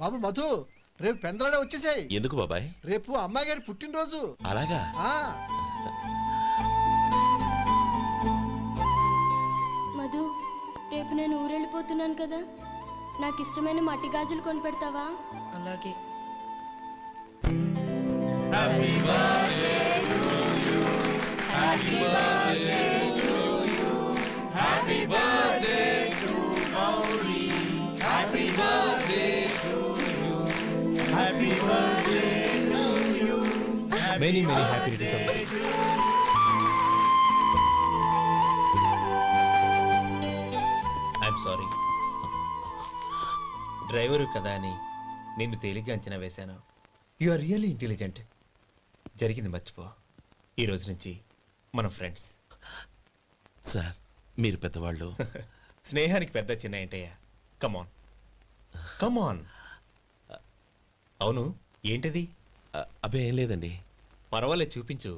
బాబు మధు, రేపు పెందలాడే వచ్చేసాయి. ఎందుకు బాబాయ్? రేపు అమ్మాయి గారి పుట్టినరోజు. అలాగా? మధు, రేపు నేను ఊరెళ్ళిపోతున్నాను కదా, నాకు ఇష్టమైన మట్టి గాజులు కొనిపెడతావా? అలాగే. Happy birthday to you. Happy birthday to you. Happy birthday to Gauri. Happy birthday to you. Happy birthday to you. Many happy returns. I'm sorry. Driver కదా అని నిన్ను తేలిగ్గా అంచనా వేశాను. You are really intelligent. జరిగింది మర్చిపో. ఈ రోజు నుంచి మనం ఫ్రెండ్స్. సార్, మీరు పెద్దవాళ్ళు. స్నేహానికి పెద్ద చిన్న ఏంటయ్యా? కమాన్ కమాన్. అవును, ఏంటది? అబ్బే ఏం లేదండి. పర్వాలేదు, చూపించు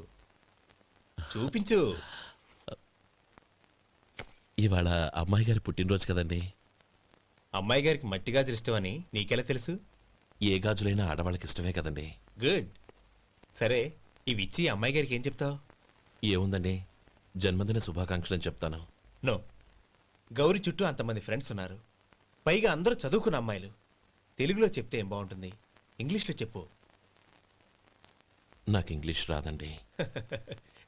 చూపించు. ఇవాళ అమ్మాయి గారి పుట్టినరోజు కదండి. అమ్మాయి గారికి మట్టి గాజులు ఇష్టమని నీకెలా తెలుసు? ఏ గాజులైనా ఆడవాళ్ళకి ఇష్టమే కదండి. గుడ్. సరే, ఇవి ఇచ్చి అమ్మాయి గారికి ఏం చెప్తావు? ఏముందండి, జన్మదిన శుభాకాంక్షలు అని చెప్తాను. నో, గౌరీ చుట్టూ అంతమంది ఫ్రెండ్స్ ఉన్నారు, పైగా అందరూ చదువుకున్న అమ్మాయిలు. తెలుగులో చెప్తే ఏం బాగుంటుంది, ఇంగ్లీష్లో చెప్పు. నాకు ఇంగ్లీష్ రాదండి.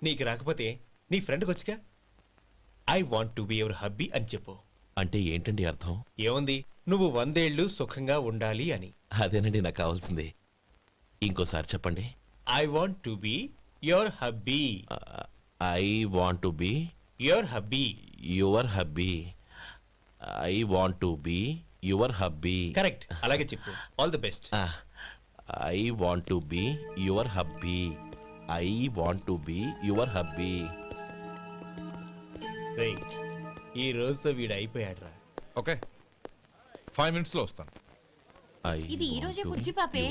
నీకు రాకపోతే నీ ఫ్రెండ్కి వచ్చిగా I want to be your hubby అని చెప్పు. అంటే ఏంటండి అర్థం? ఏముంది, నువ్వు 100 ఏళ్ళు సుఖంగా ఉండాలి అని. అదేనండి నాకు కావాల్సింది. ఇంకోసారి చెప్పండి. I want to be your hubby. I want to be your hubby. Your hubby. I want to be your hubby. Correct, అలాగే చెప్పు. All the best. I want to be your hubby. I want to be your hubby. ఈ రోజుతో వీడు అయిపోయాడ్రా. Okay, 5 minutes లో వస్తాను. ఇది ఈ రోజే బుజ్జి పాపే.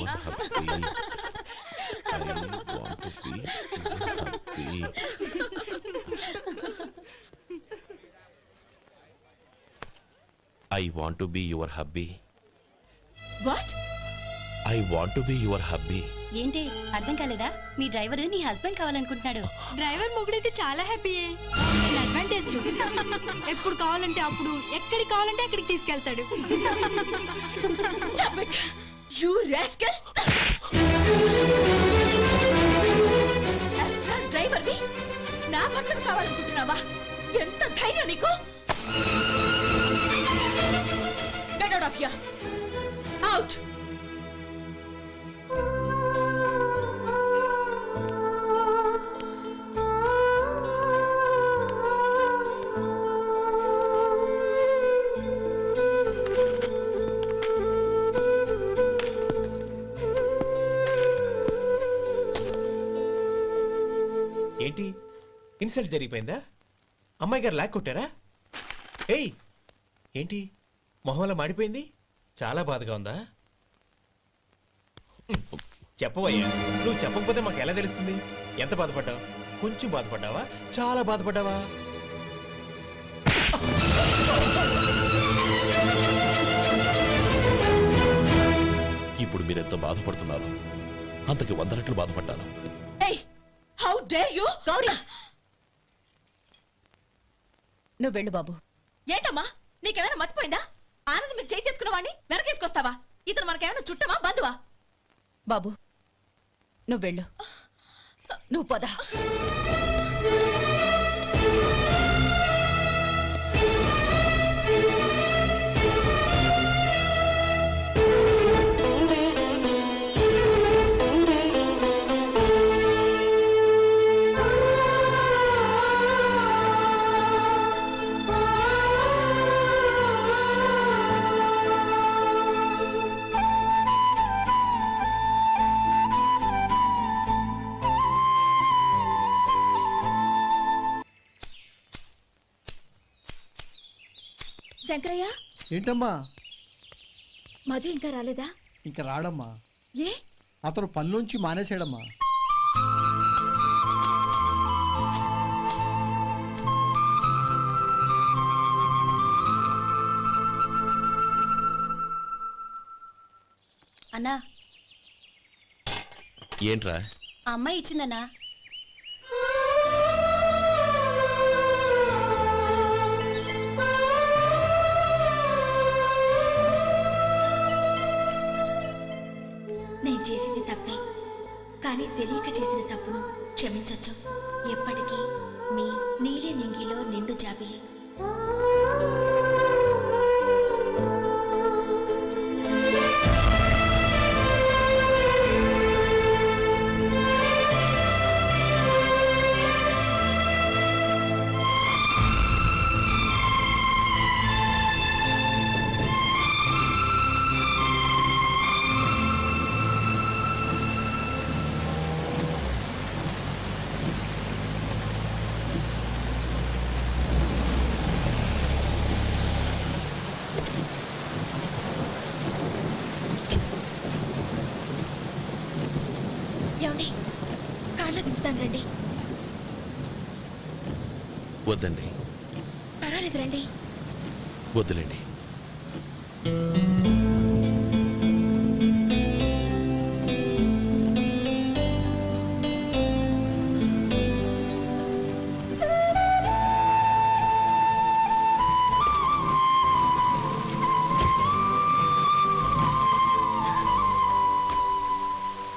I want to be your hubby. What? I want to be your hubby. ఏంటి అర్థం కాలేదా? మీ డ్రైవర్ నీ హస్బెండ్ కావాలనుకుంటున్నాడు. డ్రైవర్ మొగుడైతే చాలా హ్యాపీయే. అడ్వాంటేజ్ ఎప్పుడు కావాలంటే అప్పుడు, ఎక్కడికి కావాలంటే అక్కడికి తీసుకెళ్తాడు. Stop it you rascal. Driver వి నా భర్తను కావాలనుకుంటున్నావా? ఎంత ధైర్యం నీకు? Get out of here. Out. ఏంటి, ఇన్సల్ట్ జరిగిపోయిందా? అమ్మాయి గారు లాక్ కొట్టారా? ఏయ్, ఏంటి మొహంలో మాడిపోయింది? చాలా బాధగా ఉందా? చెప్పవయ్యా, నువ్వు చెప్పకపోతే మాకు ఎలా తెలుస్తుంది? ఎంత బాధపడ్డావు? కొంచెం బాధపడ్డావా? చాలా బాధపడ్డావా? ఇప్పుడు మీరెంత బాధపడుతున్నారు, అంతకి 100 రెట్లు బాధపడ్డాను. How dare you! గౌరీ, నువ్వు వెళ్ళు బాబు. ఏంటమ్మా, నీకేమైనా మర్చిపోయిందా? ఆనందం మీరు చేసుకున్న వాడిని వెనకేసుకొస్తావా? ఇతను మనకేమైనా చుట్టమా, బంధువా? బాబు నువ్వు వెళ్ళు. నువ్వు పద. శంకరయ్య, ఏంటమ్మా? మధు ఇంకా రాలేదా? ఇంకా రాడమ్మా. ఏ? అతను పనిలోంచి మానేసాడమ్మా. అన్నా ఏంట్రా? ఆ అమ్మాయి ఇచ్చిందన్నా. నేను చేసింది తప్పే, కానీ తెలియక చేసిన తప్పును క్షమించొచ్చు. ఎప్పటికీ మీ నీలి నింగిలో నిండు జాబిలి. ఏమండి, కాళ్ళ దింపుతాను రండి. వద్దండి, పర్వాలేదు రండి. వద్దులేండి.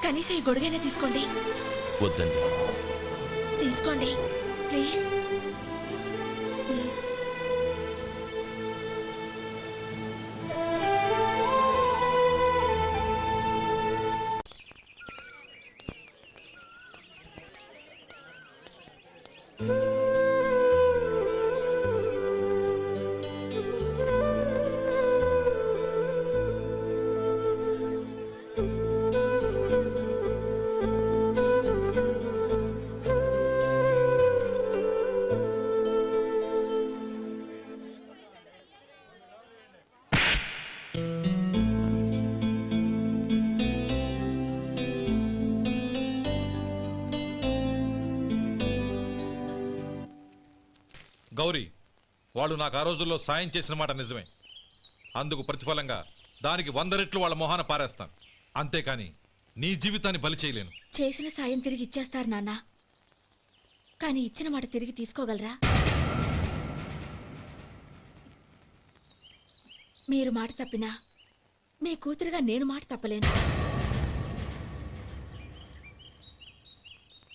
కనీసం ఈ గొడుగైనా తీసుకోండి. వద్దండి. తీసుకోండి ప్లీజ్. గౌరీ, వాళ్ళు నాకు ఆ రోజుల్లో సాయం చేసిన మాట నిజమే. అందుకు ప్రతిఫలంగా దానికి 100 రెట్లు వాళ్ళ మొహాన పారేస్తాను. అంతేకాని నీ జీవితాన్ని బలి చేయలేను. చేసిన సాయం తిరిగి ఇచ్చేస్తారు నాన్న, కానీ ఇచ్చిన మాట తిరిగి తీసుకోగలరా? మీరు మాట తప్పినా మీ కూతురుగా నేను మాట తప్పలేను.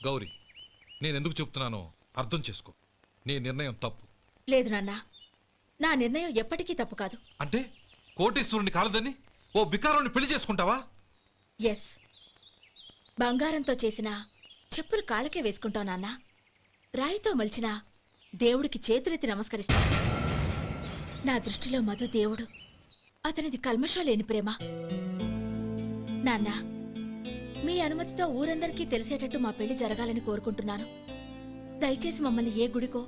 గౌరీ, నేనెందుకు చెప్తున్నానో అర్థం చేసుకో. నీ నిర్ణయం తప్పు. లేదు నాన్న, నా నిర్ణయం ఎప్పటికీ తప్పు కాదు. అంటే కోటేశ్వరుని కాలదని ఓ బికారుని పెళ్లి చేసుకుంటావా? ఎస్, బంగారంతో చేసిన చెప్పులు కాళ్ళకే వేసుకుంటావు నాన్న. రాయితో మలిచిన దేవుడికి చేతులెత్తి నమస్కరిస్తాను. నా దృష్టిలో మధు దేవుడు, అతనిది కల్మషం లేని ప్రేమ. నాన్న, మీ అనుమతితో ఊరందరికీ తెలిసేటట్టు మా పెళ్లి జరగాలని కోరుకుంటున్నాను. దయచేసి మమ్మల్ని ఏ గుడికో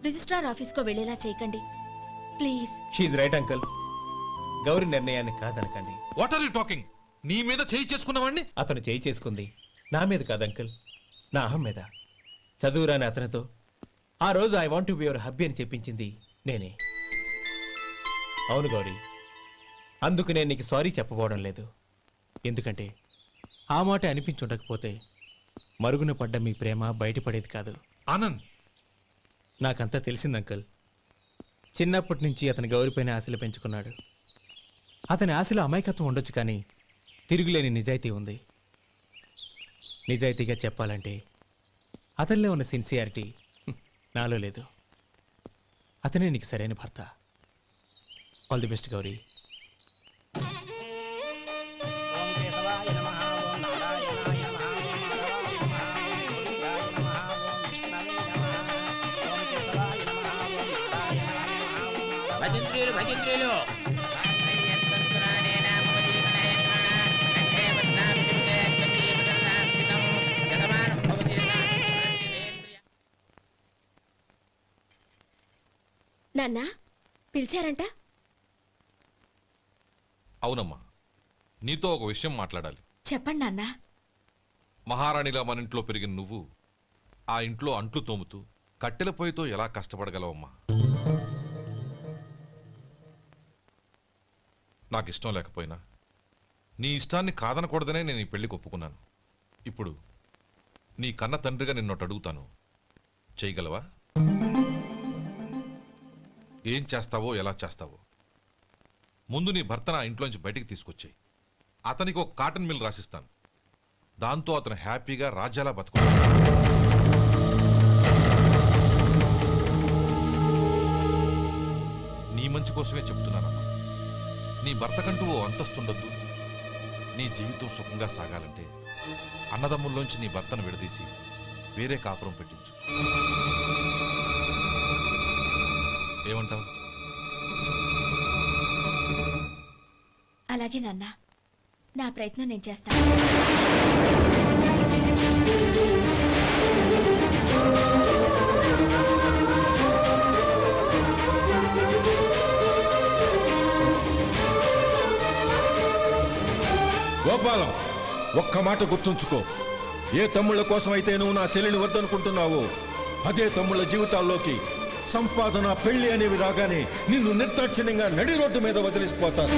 రిజిస్ట్రార్ ఆఫీస్కో వెళ్ళేలా చేయకండి please. She right uncle. Gauri నిర్ణయాన్ని కాదనకండి. What are you talking? నీ మీద చేయి చేసుకున్నవాడిని అతను చేయి చేసుకుంది నా మీద కాదు అంకుల్, నా అహం మీద. చదువురాని అతనితో ఆ రోజు I want to be your hubby అని చెప్పించింది నేనే. అవును గౌరీ, అందుకు నేను నీకు సారీ చెప్పబోవడం లేదు. ఎందుకంటే ఆ మాట అనిపించుండకపోతే మరుగున పడ్డ మీ ప్రేమ బయటపడేది కాదు. ఆనంద్, నాకంతా తెలిసింది అంకుల్. చిన్నప్పటి నుంచి అతని గౌరీపైన ఆశలు పెంచుకున్నాడు. అతని ఆశలో అమాయకత్వం ఉండొచ్చు, కానీ తిరుగులేని నిజాయితీ ఉంది. నిజాయితీగా చెప్పాలంటే అతనిలో ఉన్న సిన్సియారిటీ నాలో లేదు. అతనే నీకు సరైన భర్త. All the best Gauri. భజంత్రీలు నాన్న, పిలిచారంట? అవునమ్మా, నీతో ఒక విషయం మాట్లాడాలి. చెప్పండి నాన్న. మహారాణిలా మన ఇంట్లో పెరిగిన నువ్వు ఆ ఇంట్లో అంట్లు తోముతూ కట్టెల పొయ్యితో ఎలా కష్టపడగలవమ్మా? నాకు ఇష్టం లేకపోయినా నీ ఇష్టాన్ని కాదనకూడదనే నేను ఈ పెళ్లికి ఒప్పుకున్నాను. ఇప్పుడు నీ కన్న తండ్రిగా నిన్నొట్టు అడుగుతాను, చేయగలవా? ఏం చేస్తావో, ఎలా చేస్తావో ముందు నీ భర్త నా ఇంట్లోంచి బయటికి తీసుకొచ్చాయి. అతనికి ఒక కాటన్ మిల్ రాసిస్తాను. దాంతో అతను హ్యాపీగా రాజ్యాలా బతుకుతాడు. నీ మంచి కోసమే చెప్తున్నానమ్మా. నీ భర్తకంటూ ఓ అంతస్తుండొద్దు. నీ జీవితం సుఖంగా సాగాలంటే అన్నదమ్ముల్లోంచి నీ భర్తను విడదీసి వేరే కాపురం పెట్టించు. ఏమంటావు? అలాగే నాన్న, నా ప్రయత్నం నేను చేస్తాను. గోపాలం, ఒక్క మాట గుర్తుంచుకో. ఏ తమ్ముళ్ళ కోసమైతే నువ్వు నా చెల్లిని వద్దనుకుంటున్నావో అదే తమ్ముళ్ళ జీవితాల్లోకి సంపాదన, పెళ్లి అనేవి రాగానే నిన్ను నిర్దాక్షిణ్యంగా నడి రోడ్డు మీద వదిలిసిపోతారు.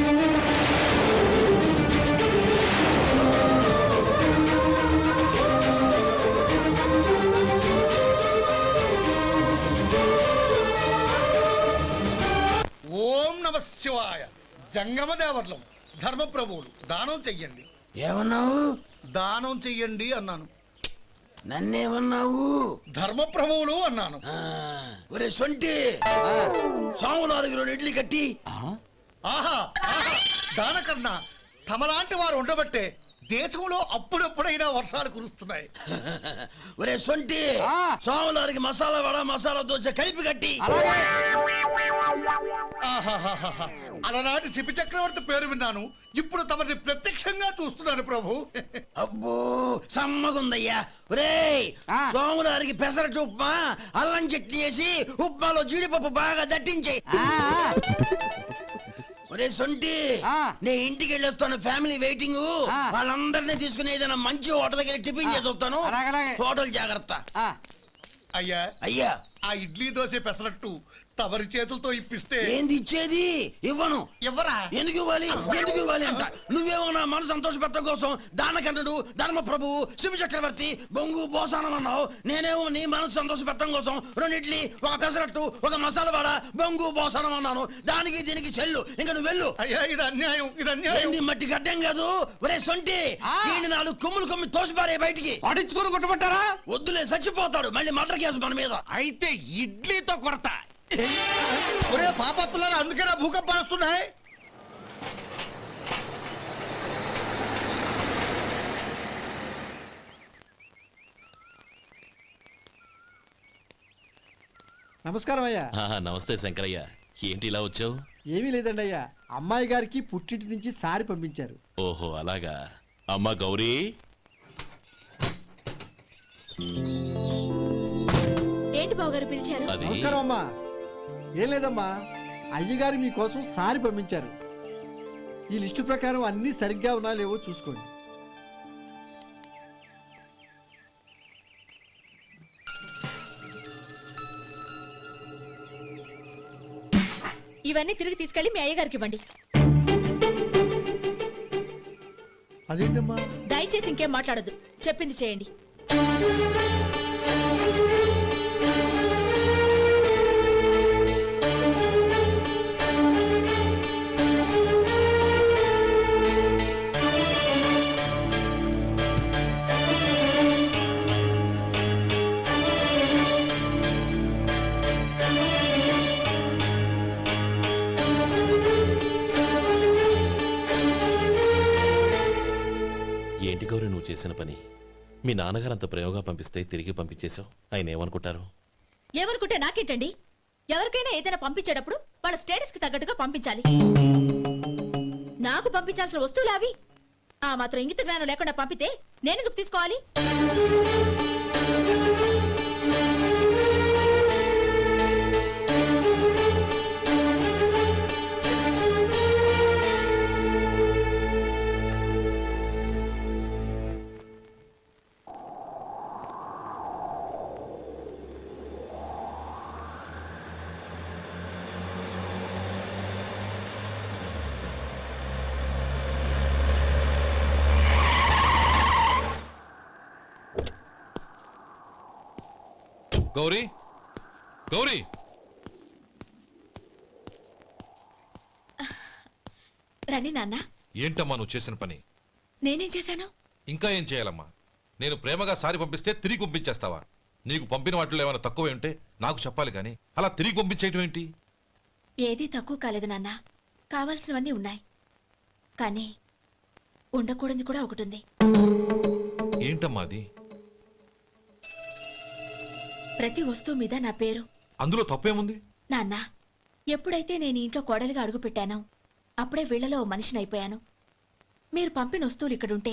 ఓం నమ శివాయ. జంగమ దేవర్లం, ధర్మప్రభువులు, దానం చెయ్యండి. ఏమన్నావు? దానం చెయ్యండి అన్నాను. నన్నేమన్నావు? ధర్మప్రభువులు అన్నాను. ఒరే సొంటి, సోమవారికి 2 ఇడ్లీ కట్టి. ఆహా ఆహా, దానకన్నా తమలాంటి వారు ఉండబట్టే దేశంలో అప్పుడప్పుడైనా వర్షాలు కురుస్తున్నాయి. ఒరే సొంటి, సోమవారికి మసాలా వడ, మసాలా దోశ కలిపి కట్టి. ఆహాహాహా, అలనాటి శిపి చక్రవర్తి పేరు విన్నాను, ఇప్పుడు తమని ప్రత్యక్షంగా చూస్తున్నాను ప్రభు. అబ్బో సమ్మగుందయ్యా. ఒరేయ్, సోమవారికి పెసరట్టు ఉప్మా, అల్లం చట్నీ వేసి ఉప్మాలో జీడిపప్పు బాగా దట్టించే. ఒరే సొంటి, నే ఇంటికి వెళ్ళొస్తాను, ఫ్యామిలీ వెయిటింగ్. వాళ్ళందరినీ తీసుకుని ఏదైనా మంచి హోటల్ దగ్గర టిఫిన్ చేసి వస్తాను. హోటల్ జాగ్రత్త. అయ్యా అయ్యా, ఆ ఇడ్లీ దోశ పెసరట్టు తమరి చేతులతో ఇప్పిస్తే. ఏంది ఇచ్చేది? ఇవ్వను. ఎవరా? ఎందుకు ఇవ్వాలి? ఎందుకు ఇవ్వాలి అంట. నువ్వేమో నా మనసు సంతోషపెట్టడం కోసం దానకంటుడు, ధర్మప్రభువు, శివ చక్రవర్తి, బొంగు బోసానం అన్నావు. నేనేమో నీ మనసు సంతోషపెట్టడం కోసం 2 ఇడ్లీ, ఒక పెసరట్టు, ఒక మసాలా వాడ, బొంగు బోసానం అన్నాను. దానికి దీనికి చెల్లు. ఇంకా నువ్వు వెళ్ళు. అయ్యా ఇది అన్యాయం, ఇది అన్యాయం. ఏంది మట్టి గడ్డం కాదు. ఒరే సొంటి, దీన్ని 4 కొమ్ములు కొమ్మి తోసిపారే బయటికి. పడించుకొని కొట్టమంటారా? వద్దులే, చచ్చిపోతాడు. మళ్ళీ మర్డర్ కేసు మన మీద. అయితే ఇడ్లీతో కొడతా. ఒరే పాపత్తులారా, అందుకేనా భూకంపాలు వస్తున్నాయి? నమస్కారం అయ్యా. నమస్తే శంకరయ్య, ఏంటి ఇలా వచ్చావు? ఏమీ లేదండి అయ్యా, అమ్మాయి గారికి పుట్టింటి నుంచి సారి పంపించారు. ఓహో అలాగా. అమ్మా గౌరీ, ఏంటి బావగారు పిలిచారు? అది నమస్కారం అమ్మా. ఏం లేదమ్మా, అయ్యగారు మీకోసం సారి పంపించారు. ఈ లిస్టు ప్రకారం అన్ని సరిగ్గా ఉన్నా లేవో చూసుకోండి. ఇవన్నీ తిరిగి తీసుకెళ్లి మీ అయ్యగారికి ఇవ్వండి. అదేంటమ్మా? దయచేసి ఇంకేం మాట్లాడొద్దు, చెప్పింది చేయండి. ఏంటి గౌరీ నువ్వు చేసిన పని? మీ నాన్నగారు అంత ప్రేమగా పంపిస్తే తిరిగి పంపించేశావు. ఆయన ఏమనుకుంటారు? ఏమనుకుంటే నాకేంటండి? ఎవరికైనా ఏదైనా పంపించేటప్పుడు వాళ్ళ స్టేటస్ కి తగ్గట్టుగా పంపించాలి. నాకు పంపించాల్సిన వస్తువులు అవి. ఆ మాత్రం ఇంగిత జ్ఞానం లేకుండా పంపితే నేనెందుకు తీసుకోవాలి? గౌరీ గౌరీ రండి నాన్న. ఏంటమ్మా నువ్వు చేసిన పని? నేనేం చేశాను? ఇంకా ఏం చేయాలమ్మా? నేను ప్రేమగా సారి పంపిస్తే తిరిగి పంపించేస్తావా? నీకు పంపిన వాటిలో ఏమైనా తక్కువ ఉంటే నాకు చెప్పాలి కానీ అలా తిరిగి పంపించేయటం ఏంటి? ఏదీ తక్కువ కాలేదు నాన్న. కావాల్సినవన్నీ ఉన్నాయి, కానీ ఉండకూడదు కూడా ఒకటి ఉంది. ఏంటమ్మా అది? ప్రతి వస్తువు మీద నా పేరు. అందులో తప్పేముంది? నాన్న, ఎప్పుడైతే నేను ఇంట్లో కోడలిగా అడుగు పెట్టానో అప్పుడే వీళ్లలో ఓ మనిషిని అయిపోయాను. మీరు పంపిన వస్తువులు ఇక్కడుంటే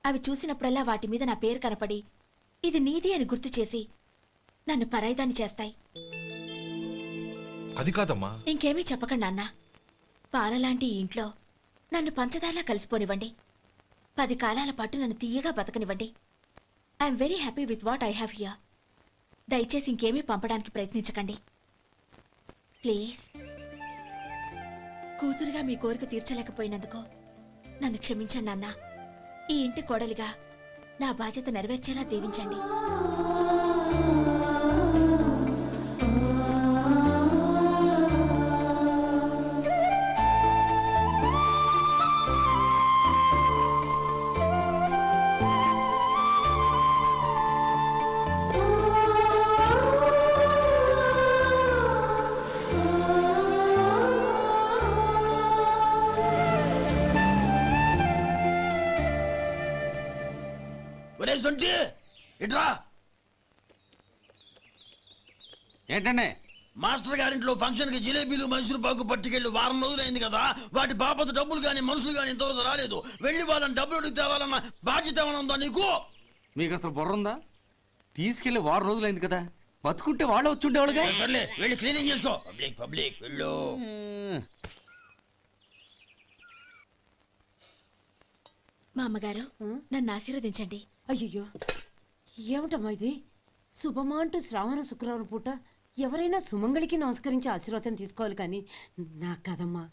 అవి చూసినప్పుడల్లా వాటి మీద నా పేరు కనపడి ఇది నీది అని గుర్తు చేసి నన్ను పరాయిదాన్ని చేస్తాయి. అది కాదమ్మా. ఇంకేమీ చెప్పకండి నాన్న. పాలలాంటి ఈ ఇంట్లో నన్ను పంచదారలా కలిసిపోనివ్వండి. 10 కాలాల పాటు నన్ను తీయగా బతకనివ్వండి. I'm very happy with what I have here. దయచేసి ఇంకేమీ పంపడానికి ప్రయత్నించకండి ప్లీజ్. కూతురుగా మీ కోరిక తీర్చలేకపోయినందుకు నన్ను క్షమించండి నాన్న. ఈ ఇంటి కోడలిగా నా బాధ్యత నెరవేర్చేలా దీవించండి. ఒరే సొంటి ఇట్రా. ఏంటండి? మాస్టర్ గారింట్లో ఫంక్షన్ కి జిలేబీలు మైసూరు పాకు పట్టుకెళ్ళి వారం రోజులైంది కదా. వాటి బాపత డబ్బులు కానీ మనుషులు కానీ ఇంతవరకు రాలేదు. వెళ్ళి వాళ్ళని డబ్బులు అడిగి తేవాలన్న బాధ్యత ఏమైనా ఉందా నీకు? మీకు అసలు బుర్ర ఉందా? తీసుకెళ్లి వారం రోజులైంది కదా, బతుకుంటే వాళ్ళు వచ్చి ఉండేవాళ్ళుగా. సర్లే వెళ్ళి క్లీనింగ్ చేసుకో. పబ్లిక్ వెళ్ళు. మా అమ్మగారు నన్ను ఆశీర్వదించండి. అయ్యో ఏమిటమ్మా ఇది? శుభమా అంటూ శ్రావణ శుక్రవారం పూట ఎవరైనా సుమంగళికి నమస్కరించి ఆశీర్వాదం తీసుకోవాలి కానీ నాకు కదమ్మా.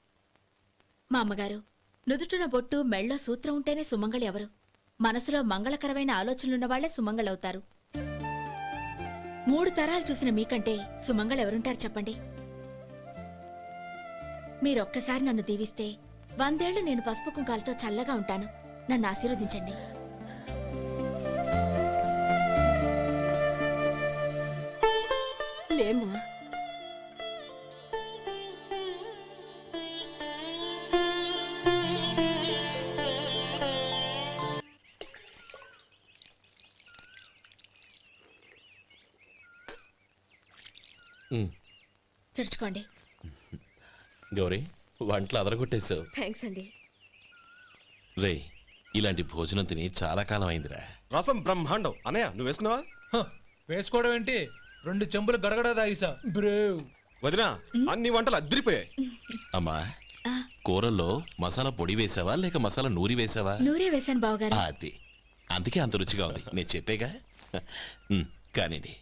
మా అమ్మగారు, నుదుటిన బొట్టు మెళ్ళో సూత్రం ఉంటేనే సుమంగళి ఎవరు? మనసులో మంగళకరమైన ఆలోచనలున్న వాళ్లే సుమంగళవుతారు. 3 తరాలు చూసిన మీకంటే సుమంగళ ఎవరుంటారు చెప్పండి? మీరొక్కసారి నన్ను దీవిస్తే 100 ఏళ్లు నేను పసుపు కుంకాలతో చల్లగా ఉంటాను. నన్ను ఆశీర్వదించండి. లేమ్మా. తుడుచుకోండి. గౌరీ వంటలు అదరగొట్టేశావు. థ్యాంక్స్ అండి. రే ఇలాంటి భోజనం తిని చాలా కాలం అయిందిరా. రసం బ్రహ్మాండం. అనయ్య నువ్వు వేసినావా? వేసుకోవడం ఏంటి? 2 చెంబులు గడగడ తాగిసా బ్రేవ్. వదినా అన్ని వంటలు అద్దరిపోయాయి. అమ్మా కూరల్లో మసాలా పొడి వేసావా లేక మసాలా నూరి వేసావా? నూరే వేశాను బావగారు. అది అందుకే అంత రుచిగా ఉంది. నేను చెప్పేగా. కానివ్వండి.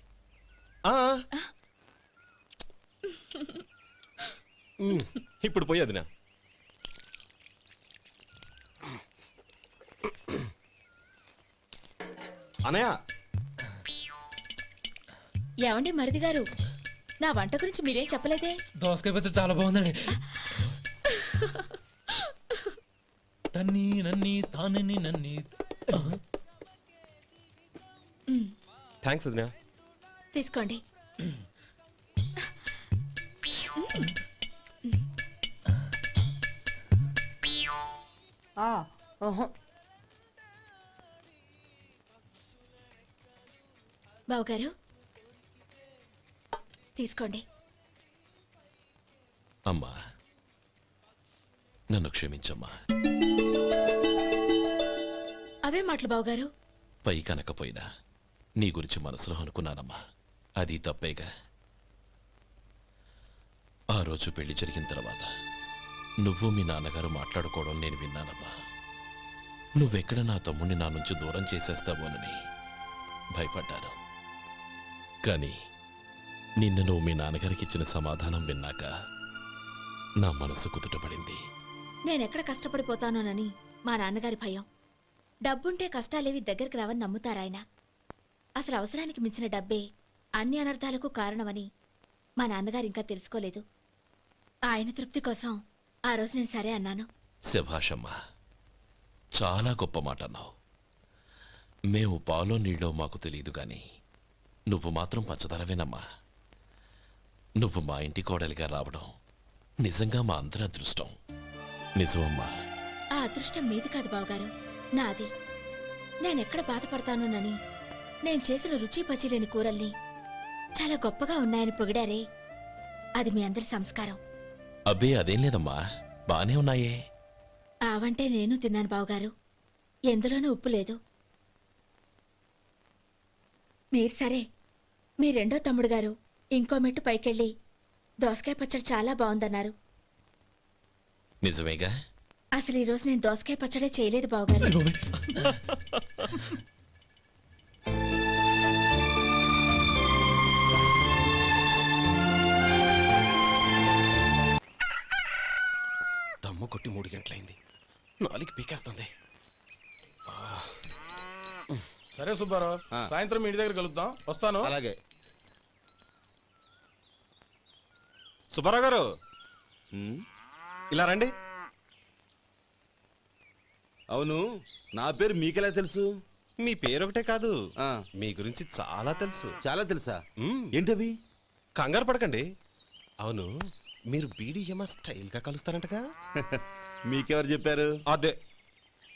ఇప్పుడు పోయి వదినా. అనయ్య ఏమండి మరిది గారు, నా వంట గురించి మీరేం చెప్పలేదే? దోసకాయ పచ్చడి చాలా బాగుందండి. తన్ని నన్ని తానని నన్ని. థ్యాంక్స్ వదినా. తీసుకోండి. బావగారు తీసుకోండి. అమ్మా నన్ను క్షమించమ్మా. అవే మాటలు బావగారు. పై కనకపోయినా నీ గురించి మనసులో అనుకున్నానమ్మా. అది తప్పేగా. ఆ రోజు పెళ్లి జరిగిన తర్వాత నువ్వు మీ నాన్నగారు మాట్లాడుకోవడం నేను విన్నానమ్మా. నువ్వెక్కడ నా తమ్ముడిని నా నుంచి దూరం చేసేస్తావోనని భయపడ్డాను. కానీ నిన్న నువ్వు మీ నాన్నగారికి ఇచ్చిన సమాధానం విన్నాక నా మనసు కుదుటపడింది. నేనెక్కడ కష్టపడిపోతానోనని మా నాన్నగారి భయం. డబ్బుంటే కష్టాలేవి దగ్గరికి రావని నమ్ముతారాయన. అసలు అవసరానికి మించిన డబ్బే అన్ని అనర్థాలకు కారణమని మా నాన్నగారు ఇంకా తెలుసుకోలేదు. ఆయన తృప్తి కోసం ఆ రోజు నేను సరే అన్నాను. శభాషమ్మా, చాలా గొప్ప మాట అన్నావు. మేము పాలో నీళ్ళో మాకు తెలియదు గాని నువ్వు మాత్రం పచ్చదనవేనమ్మా. నువ్వు మా ఇంటి కోడలిగా రావడం నిజంగా మా అందరి అదృష్టం. నిజమమ్మా. ఆ అదృష్టం మీది కాదు బావగారు, నాది. నేనెక్కడ బాధపడతానోనని నేను చేసిన రుచి పచిలేని కూరల్ని చాలా గొప్పగా ఉన్నాయని పొగిడారే, అది మీ అందరి సంస్కారం. అబ్బే అదేం లేదమ్మా, బానే ఉన్నాయే. ఆవంటే నేను తిన్నాను బావగారు, ఎందులోనూ ఉప్పు లేదు. మీరు సరే, మీ రెండో తమ్ముడు గారు ఇంకో మెట్టు పైకెళ్ళి దోసకాయ పచ్చడి చాలా బాగుందన్నారు. నిజమేగా? అసలు ఈరోజు నేను దోసకాయ పచ్చడే చేయలేదు బావగారు. దమ్ము కొట్టి 3 గంటలైంది, 4 పీకేస్తుంది. సరే సుబ్బారావు, సాయంత్రం మీ ఇంటి దగ్గర కలుద్దాం. వస్తాను. అలాగే. సుబ్బారావు గారు ఇలా రండి. అవును, నా పేరు మీకెలా తెలుసు? మీ పేరు ఒకటే కాదు, మీ గురించి చాలా తెలుసు. చాలా తెలుసా? ఏంటవి? కంగారు పడకండి. అవును, మీరు బీడీఎం స్టైల్ గా కలుస్తారంటగా? మీకెవరు చెప్పారు? అదే,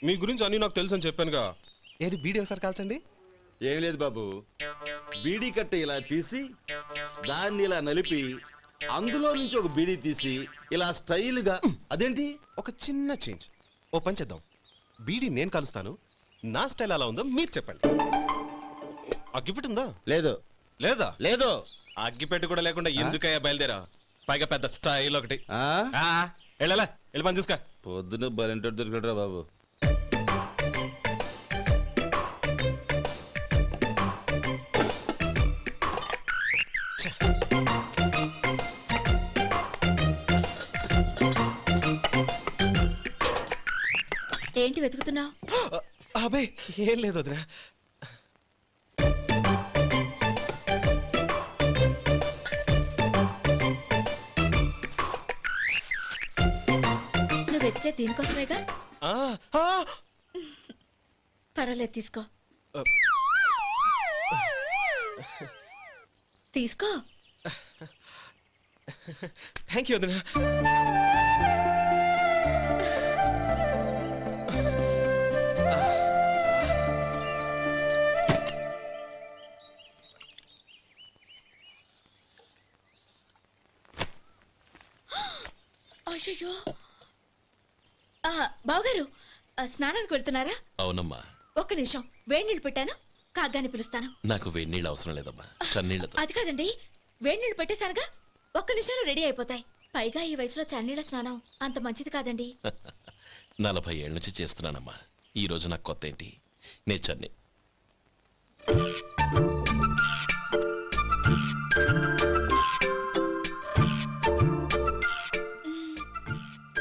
మీ గురించి అన్ని నాకు తెలుసు అని చెప్పానుగా. ఏది బీడీ ఒకసారి కాల్చండి. ఏం లేదు బాబు, బీడీ కట్ట ఇలా తీసి దాన్ని ఇలా నలిపి అందులో నుంచి ఒక బీడీ తీసి ఇలా స్టైల్గా. అదేంటి? ఒక చిన్న చేంజ్. ఓ పని చేద్దాం, బీడీ నేను కలుస్తాను, నా స్టైల్ అలా ఉందో మీరు చెప్పండి. అగ్గిపెట్టి ఉందా? లేదు. లేదా? లేదు. అగ్గిపెట్టి కూడా లేకుండా ఎందుకయ్యా బయలుదేరా? పైగా పెద్ద స్టైల్ ఒకటి. వెళ్ళాలా, వెళ్ళి పని చూసుకో. పొద్దున బలింటోడు దొరికడరా బాబు. ఏంటి వెతుకుతున్నావు? అబే ఏం లేదు వదినా. నువ్వు వెతికే దీనికోసమేగా. పర్వాలేదు, తీసుకో. తీసుకో. థ్యాంక్ యూ వదినా. అయ్యో, బావగారు స్నానానికి వెళ్తున్నారా? అవునమ్మా. ఒక్క నిమిషం, వేడి నీళ్ళు పెట్టాను, కాగ్గాని పిలుస్తాను. నాకు వేడి నీళ్ళు అవసరం లేదమ్మా, చన్నీళ్ళతో. అది కాదండి, వేడి నీళ్ళు పెట్టేశానుగా, ఒక్క నిమిషంలో రెడీ అయిపోతాయి. పైగా ఈ వయసులో చన్నీళ్ళ స్నానం అంత మంచిది కాదండి. 40 ఏళ్ళ నుంచి చేస్తున్నానమ్మా, ఈ రోజు నాకు కొత్త ఏంటి? నే చన్నీ.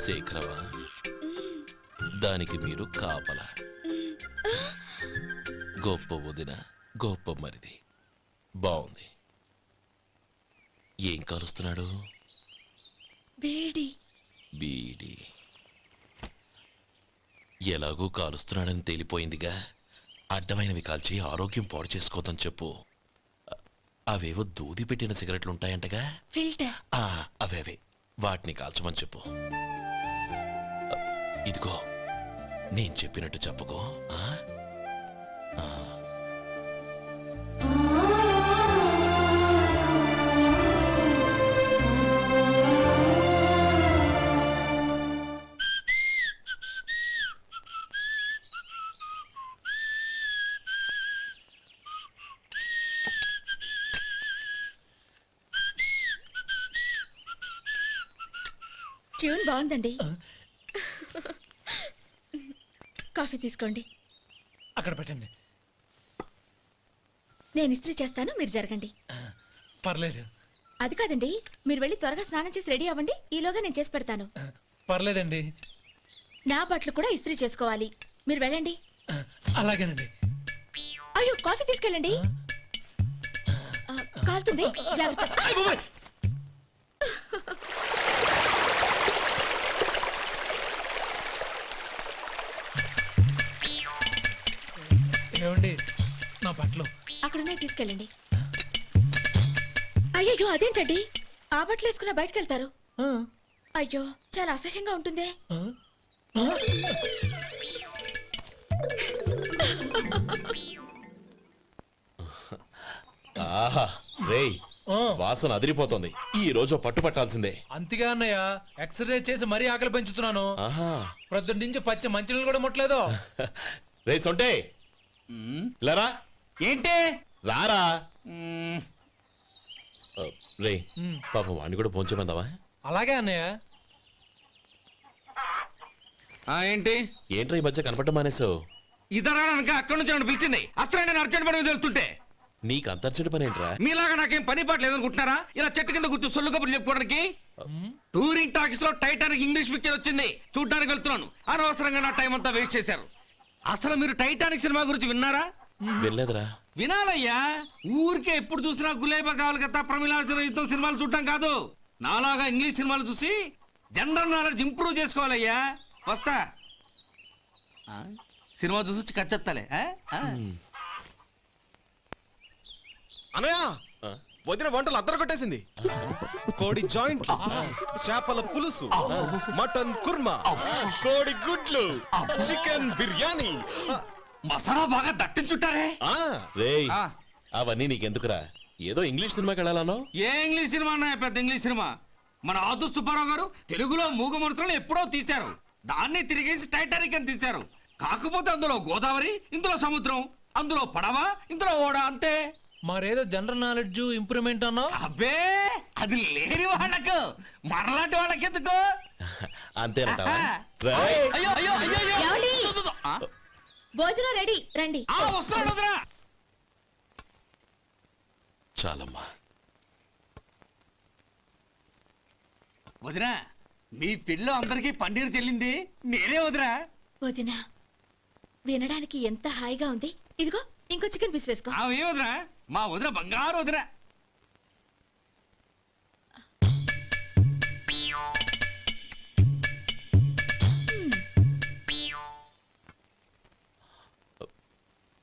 శేఖరవా, దానికి మీరు కాపలా. గొప్ప వదిన, గొప్ప మరిది. బాగుంది. ఏం కాలుస్తున్నాడు? బీడి. బీడి ఎలాగూ కాలుస్తున్నాడని తేలిపోయిందిగా. అడ్డమైనవి కాల్చి ఆరోగ్యం పాడు చేసుకోదని చెప్పు. అవేవో దూది పెట్టిన సిగరెట్లుంటాయంటగా, ఫిల్టర్. అవే వాటిని కాల్చమని చెప్పు. ఇదిగో, నేను చెప్పినట్టు చెప్పుకో. ట్యూన్ బాగుందండి. కాఫీ తీసుకోండి. అక్కడ పెట్టండి. నేను ఇస్త్రీ చేస్తాను, మీరు జరగండి. పర్లేదు. అది కాదండి, మీరు వెళ్ళి త్వరగా స్నానం చేసి రెడీ అవ్వండి, ఈలోగా నేను చేసి పెడతాను. పర్లేదండి. నా బట్టలు కూడా ఇస్త్రీ చేసుకోవాలి, మీరు వెళ్ళండి. అలాగేనండి. అయ్యో, కాఫీ తీసుకెళ్ళండి. కాలుతుంది జాగ్రత్త. ఏమండి నా బట్టలు అక్కడున్నాయి తీసుకెళ్ళండి. అయ్యో అదేంటండి ఆ బట్టలు వేసుకున్న బయటకు వెళ్తారు? అయ్యో చాలా అసహ్యంగా ఉంటుందే. ఆహా రేయ్ వాసన అదిరిపోతుంది. ఈ రోజు పట్టుపట్టాల్సిందే. అంతిగా అన్నయ్య ఎక్సర్సైజ్ చేసి మరీ ఆకలి పెంచుతున్నాను. ఆహా ప్రొద్దున నుంచి పచ్చ మంచినీళ్ళు కూడా ముట్టలేదు. రే సొంటే లరా ఏంటి రారా రే పాపం వాడిని కూడా పోంచమందావా? అలాగే అన్నయ్య. ఏంటి ఏంట్రా ఈ మధ్య కనపడడం మానేసావు? ఇదరా అక్కడి నుంచి నన్ను పిలిచింది. అసలు నేను అర్జెంట్ పని తెలుస్తుంటే నీకు అంతర్చడి పని ఏంట్రా? మీలాగా నాకేం పని పాట లేదనుకుంటున్నారా? ఇలా చెట్టు కింద కూర్చో సొల్లు కబుర్లు చెప్పుకోవడానికి. టూరింగ్ టాకీస్ లో టైటానిక్ ఇంగ్లీష్ పిక్చర్ వచ్చింది, చూడ్డానికి వెళ్తున్నాను. అనవసరంగా నా టైం అంతా వేస్ట్ చేశారు. అసలు మీరు టైటానిక్ సినిమా గురించి విన్నారా? వెళ్ళలేదురా. వినాలయ్యా. ఊరికే ఎప్పుడు చూసినా గులేబా కావాలి కదా ప్రమిళార్జున యుద్ధం సినిమాలు చూడటం కాదు. నాలాగా ఇంగ్లీష్ సినిమాలు చూసి జనరల్ నాలెడ్జ్ ఇంప్రూవ్ చేసుకోవాలయ్యా. వస్తా. సినిమా చూసి కచ్చెత్తాలే. అనయ్య వదిన వంటలు అద్దరు కొట్టేసింది. కోడి జాయింట్, చేపల పులుసు, మటన్ కుర్మా, కోడి గుడ్లు, చికెన్ బిర్యానీ, మసాలా బాగా దట్టించుంటారే. రేయ్ అవన్నీ నీకెందుకురా? ఏదో ఇంగ్లీష్ సినిమాకి వెళ్ళాలనో? ఏ ఇంగ్లీష్ సినిమా అన్నా? పెద్ద ఇంగ్లీష్ సినిమా. మన ఆదు సుబ్బారావు గారు తెలుగులో మూగ మనుషులను ఎప్పుడో తీశారు. దాన్ని తిరిగేసి టైటానిక్ అని తీశారు. కాకపోతే అందులో గోదావరి, ఇందులో సముద్రం, అందులో పడవ, ఇందులో ఓడ, అంతే. మరేదో జనరల్ నాలెడ్జ్ ఇంప్రూవ్మెంట్ అన్నా? అబ్బే అది లేని వాళ్ళకు, మనలాంటి వాళ్ళకి ఎందుకు? అంతేనంటావా? అయ్యో అయ్యో అయ్యో ఏమండి? భోజనం రెడీ, రండి. వస్తున్నాడు వదరా. చాలమ్మా. వదినా మీ పిల్ల అందరికీ పన్నీరు చెల్లింది నేనే వదినా. వదినా వినడానికి ఎంత హాయిగా ఉంది. ఇదిగో ఇంకో చికెన్ పీస్ వేసుకో. ఏ వదినా? మా వదిన బంగారు వదినా.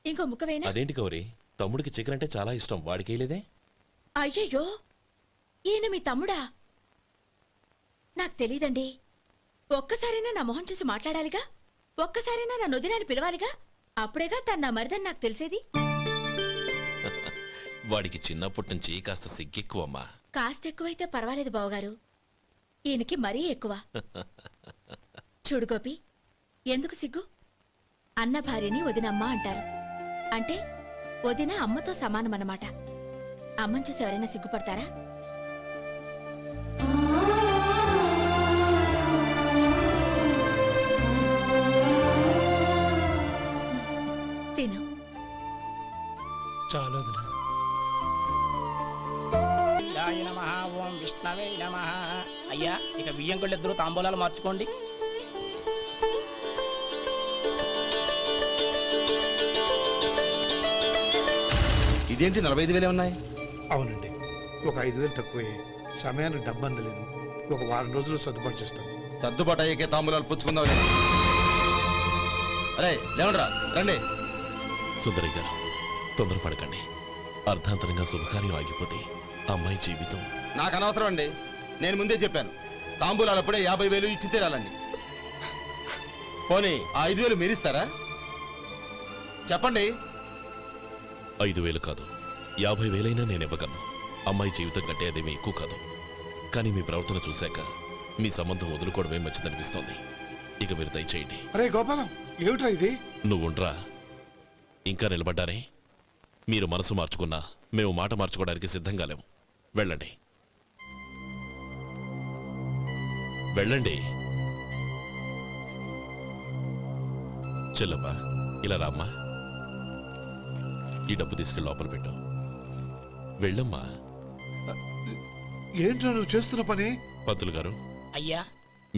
ఇంకో ముక్క వేయనా? అదేంటి గౌరీ, తమ్ముడికి చికెన్ అంటే చాలా ఇష్టం, వాడికి వేయలేదే? అయ్యయ్యో ఈయన మీ తమ్ముడా? నాకు తెలీదండి. ఒక్కసారైనా నా మొహం చూసి మాట్లాడాలిగా, ఒక్కసారైనా నా నొదినాన్ని పిలవాలిగా, అప్పుడేగా తను నా మరిదని నాకు తెలిసేది. వాడికి చిన్నప్పటి నుంచి కాస్త సిగ్గెక్కువమ్మా. కాస్త ఎక్కువైతే పర్వాలేదు బావగారు, ఈయనకి మరీ ఎక్కువ. చూడు గోపి, ఎందుకు సిగ్గు? అన్న భార్యని వదినమ్మ అంటారు. అంటే వదిన అమ్మతో సమానమన్నమాట. అమ్మని చూసి ఎవరైనా సిగ్గుపడతారా? తిను. చాలు వదినా. ఓం విష్ణవే నమః. అయ్యా ఇక బియ్యం కొళ్ళు ఇద్దరు తాంబూలాలు మార్చుకోండి. ఇదేంటి 45,000 ఉన్నాయి? అవునండి, ఒక 5,000 తక్కువే. సమయానికి డబ్బు అందలేదు. ఒక వారం రోజులు సర్దుబాటు చేస్తాం. సర్దుబాటు అయ్యే తాంబూలాలు పుచ్చుకుందాం. అరే లేవండ్రా, రండి. సుందరి గారు తొందరపడకండి. అర్ధాంతరంగా శుభకార్యం ఆగిపోతే అమ్మాయి జీవితం. నాకు అనవసరం అండి, నేను ముందే చెప్పాను. తాంబూలాలు అప్పుడే 50,000 ఇచ్చి తీరాలండి. పోనీ ఆ 5,000 మీరిస్తారా? చెప్పండి. 5,000 కాదు, 50,000 నేను ఇవ్వగలను. అమ్మాయి జీవితం కంటే అదేమీ ఎక్కువ కాదు. కానీ మీ ప్రవర్తన చూశాక మీ సంబంధం వదులుకోవడమే మంచిదనిపిస్తోంది. ఇక మీరు దయచేయండి. అరే గోపాలం, ఏమిట్రా ఇది? నువ్వుండ్రా. ఇంకా నిలబడ్డారే? మీరు మనసు మార్చుకున్నా మేము మాట మార్చుకోవడానికి సిద్ధంగా లేము. వెళ్ళండి వెళ్ళండి. చెల్లమ్మా ఇలా రామ్మా. ఈ డబ్బు తీసుకెళ్ళి లోపల పెట్టు. వెళ్ళమ్మా. ఏంట్రా నువ్వు చేస్తున్న పని? పంతులు గారు, అయ్యా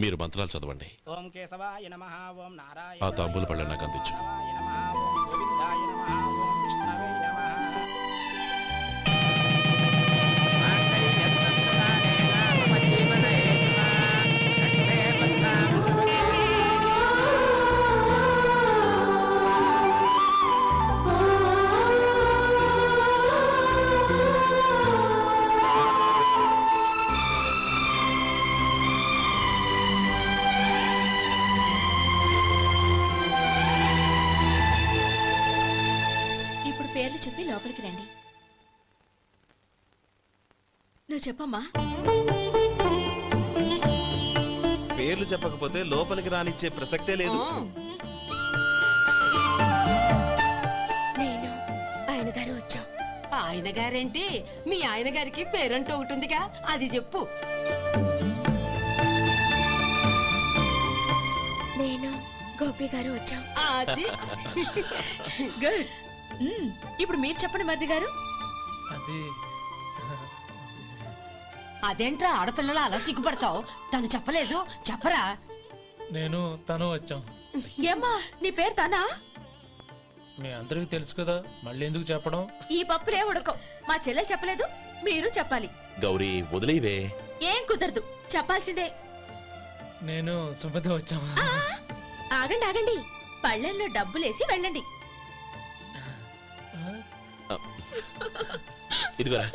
మీరు మంత్రాలు చదవండి. ఓం కేశవాయ నమః. ఓం నారాయణ. ఆ తాంబూల పళ్ళ నాకు అందించు. ఓం గోవిందాయ నమః. ఓం విష్ణవే నమః. పేర్లు చెప్పి లోపలికి రండి. నువ్వు చెప్పమ్మా. పేర్లు చెప్పకపోతే లోపలికి రానిచ్చే ప్రసక్తే లేదు. నేను ఆయన గారు వచ్చాం. ఆయన గారేంటి, మీ ఆయన గారికి పేరంటూ ఒకటి ఉందిగా, అది చెప్పు. నేను గోపి గారు వచ్చాం. అది గుడ్. ఇప్పుడు మీరు చెప్పండి మరిది గారు. అది అదేంట్రా ఆడపిల్లలు అలా సిగ్గుపడతావు? తను చెప్పలేదు, చెప్పరా. నేను తను వచ్చాం. ఏమ్మా నీ పేరు తానా? మీ అందరికి తెలుసు కదా, మళ్ళీ ఎందుకు చెప్పడం? ఈ పప్పులే ఉడకం. మా చెల్లెలు చెప్పలేదు, మీరు చెప్పాలి. గౌరీ వదిలేవే. ఏం కుదరదు, చెప్పాల్సిందే. నేను సుమతి వచ్చాం. ఆగండి ఆగండి, పళ్ళెంలో డబ్బులేసి వెళ్ళండి. ఇదిగోరా.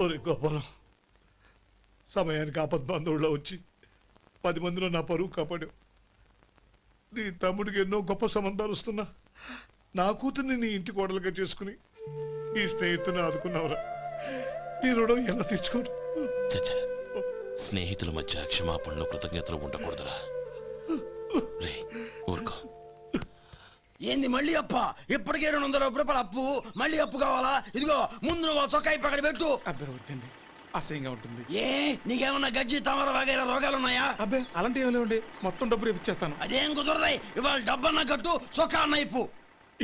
ఒరే గోపాలం, సమయానికి ఆపద్బంధువుల్లో వచ్చి 10 మందిలో నా పరువు కాపాడావు. నీ తమ్ముడికి ఎన్నో గొప్ప సంబంధాలు వస్తున్నా నా కూతుర్ని నీ ఇంటి కోడలుగా చేసుకుని ఈ స్నేహితుని ఆదుకున్నావురా. నీ రుణం ఎలా తీర్చుకోరు? చచ్చా, స్నేహితుల మధ్య క్షమాపణలు కృతజ్ఞతలు ఉండకూడదురా. రే ఊరుకో. ఏంది మళ్ళీ అప్ప? ఇప్పటికే 200 రూపాయల అప్పు, మళ్ళీ అప్పు కావాలా? ఇదిగో ముందు నువ్వు చొక్కాయి పక్కన పెట్టు. అబ్బే వద్దండి, అసహ్యంగా ఉంటుంది. ఏ నీకేమన్నా గజ్జి తమర వగైరా రోగాలు ఉన్నాయా? అబ్బే అలాంటి ఏమి లేవండి, మొత్తం డబ్బు రేపు ఇచ్చేస్తాను. అదేం కుదరదాయి. ఇవాళ డబ్బన్నా కట్టు, చొక్కా అన్న ఇప్పు.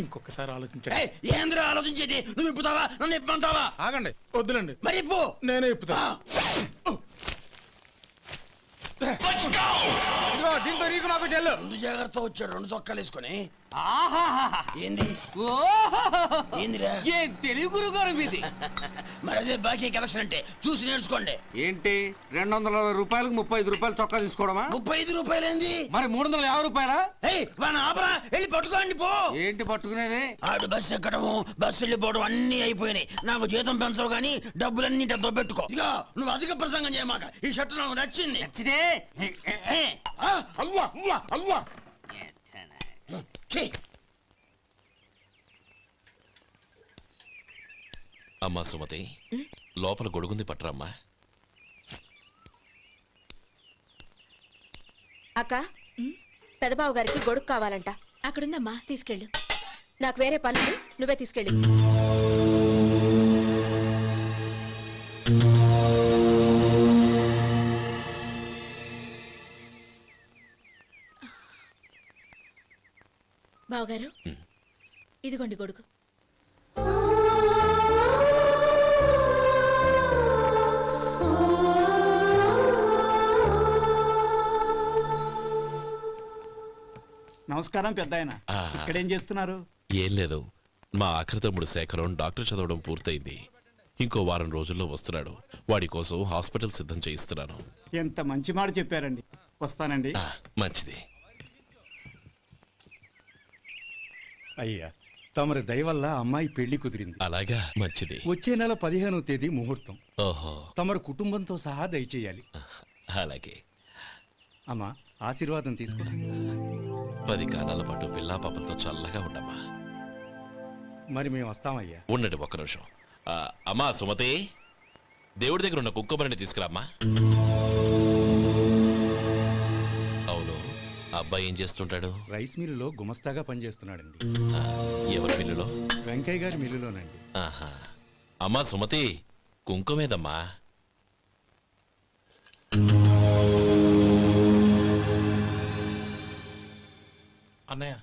ఇంకొకసారి ఆలోచించండి. ఏయ్, ఏంద్రా ఆలోచించేది? నువ్వు ఇప్పుతావా, నన్ను ఇప్పమంటావా? ఆగండి, వద్దులండి, మరి ఇప్పు. నేనే ఇప్పుతా. దీంతో నీకు నాకు చెల్లు. ముందు జాగ్రత్త వచ్చాడు 2 చొక్కాలు వేసుకొని. ఏంది ఏందిరా? ఏం తెలివి గురుగారు మీది. మరి అదే బాకీ కలెక్షన్ అంటే చూసి నేర్చుకోండి. ఏంటి 220 రూపాయలకు 35 రూపాయలు చొక్కా తీసుకోవడమా? 35 రూపాయలు ఏంది? మరి 350 రూపాయలా? ఏయ్ వాడిని ఆపరా, వెళ్ళి పట్టుకోండి పో. ఏంటి పట్టుకునేది? ఆడు బస్సు ఎక్కడము, బస్సు వెళ్ళిపోవడం అన్ని అయిపోయినాయి. నాకు జీతం పెంచవు గానీ డబ్బులన్నీ దొబ్బెట్టుకో. ఇక నువ్వు అధిక ప్రసంగం చేయమాక. ఈ షర్ట్ నాకు నచ్చింది. నచ్చితే అల్వా అల్వా అల్వా. అమ్మా సుమతి, లోపల గొడుగుంది పట్టరమ్మా. అక్క, పెదబాబు గారికి గొడుగు కావాలంట. అక్కడుందమ్మా, తీసుకెళ్ళు. నాకు వేరే పనులు, నువ్వే తీసుకెళ్ళు. బావగారు, ఇదిగోండి గొడుగు. నమస్కారం పెద్ద ఆయన. ఇక్కడేం చేస్తున్నారు? ఏం లేదు, మా ఆఖరి తమ్ముడు శేఖరం డాక్టర్ చదవడం పూర్తయింది. ఇంకో వారం రోజుల్లో వస్తున్నాడు. వాడి కోసం హాస్పిటల్ సిద్ధం చేయిస్తున్నాను. ఎంత మంచి మాట చెప్పారండి. వస్తానండి. మంచిది. అయ్యా, తమరి దయ వల్ల అమ్మాయి పెళ్లి కుదిరింది. అలాగా, మంచిది. వచ్చే నెల 15వ తేదీ ముహూర్తం. ఓహో, తమరు కుటుంబంతో సహా దయచేయాలి. అలాగే. అమ్మా, ఆశీర్వాదం తీసుకో. 10 కాలాల పాటు పిల్లా పాపలతో చల్లగా ఉండమ్మా. మరి మేము వస్తామయ్యా. ఉండండి ఒక్క నిమిషం. అమ్మా సుమతి, దేవుడి దగ్గర ఉన్న కుంకుమని తీసుకురామ్మా. అవును, అబ్బాయి ఏం చేస్తుంటాడు? రైస్ మిల్లులో గుమస్తాగా పనిచేస్తున్నాడండి. ఎవరి మిల్లులో? వెంకయ్య గారి మిల్లులోనండి. ఆహా. అమ్మా సుమతి, కుంకుమేదమ్మా. అన్నయ్య,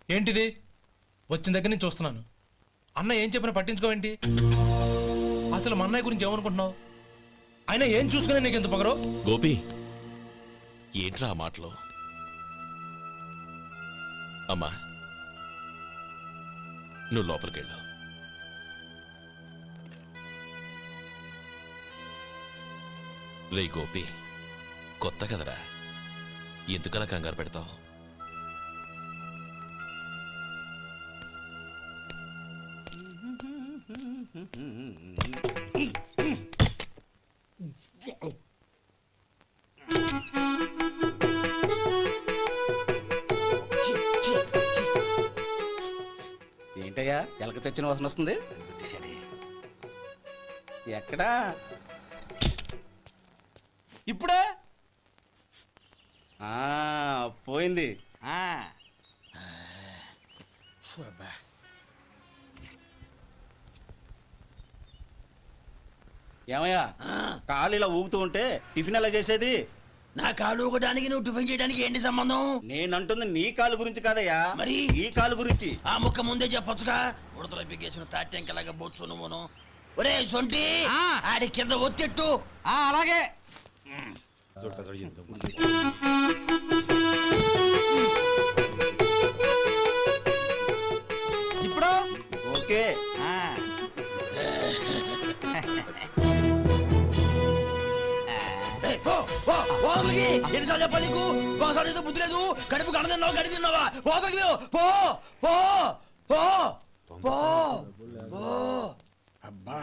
ఏంటిది? వచ్చిన దగ్గర నుంచి చూస్తున్నాను. అన్న ఏం చెప్పినా పట్టించుకోవేంటి? అసలు మా అన్నయ్య గురించి ఏమనుకుంటున్నావు? ఆయన ఏం చూసుకునే నీకు ఎంత పొగరు? గోపి, ఏంట్రా ఆ మాటలు? అమ్మా, నువ్వు లోపలికెళ్ళు. రే గోపి, కొత్త కదరా, ఎందుకలా కంగారు పెడతావు? ఏంటయ్యా ఎలక తెచ్చిన వాసన వస్తుంది? ఎక్కడా? ఇప్పుడే పోయింది. ఏమయ్యా కాలు ఇలా ఊగుతూ ఉంటే టిఫిన్ ఎలా చేసేది? నా కాలు ఊగడానికి నువ్వు టిఫిన్ చేయడానికి ఏంటి సంబంధం? నేనంటుంది నీ కాలు గురించి కాదయ్యా, మరి ఈ కాలు గురించి. ఆ ముక్క ముందే చెప్పొచ్చుగా. ఉడతలో పిగేసిన తాట్యంకలాగా బొచ్చు నువ్వును. ఒరే సొంటి, ఆడి కింద ఒత్తిట్టు. అలాగే. ఇప్పుడు ఓకే. ఎన్నిసార్లు చెప్పాలి నీకు? ఒకసారి ఏదో బుద్ధి లేదు. కడుపు కడదన్నావు, గడి తిన్నావా? పోతకి పో పో పో పో పో. అబ్బా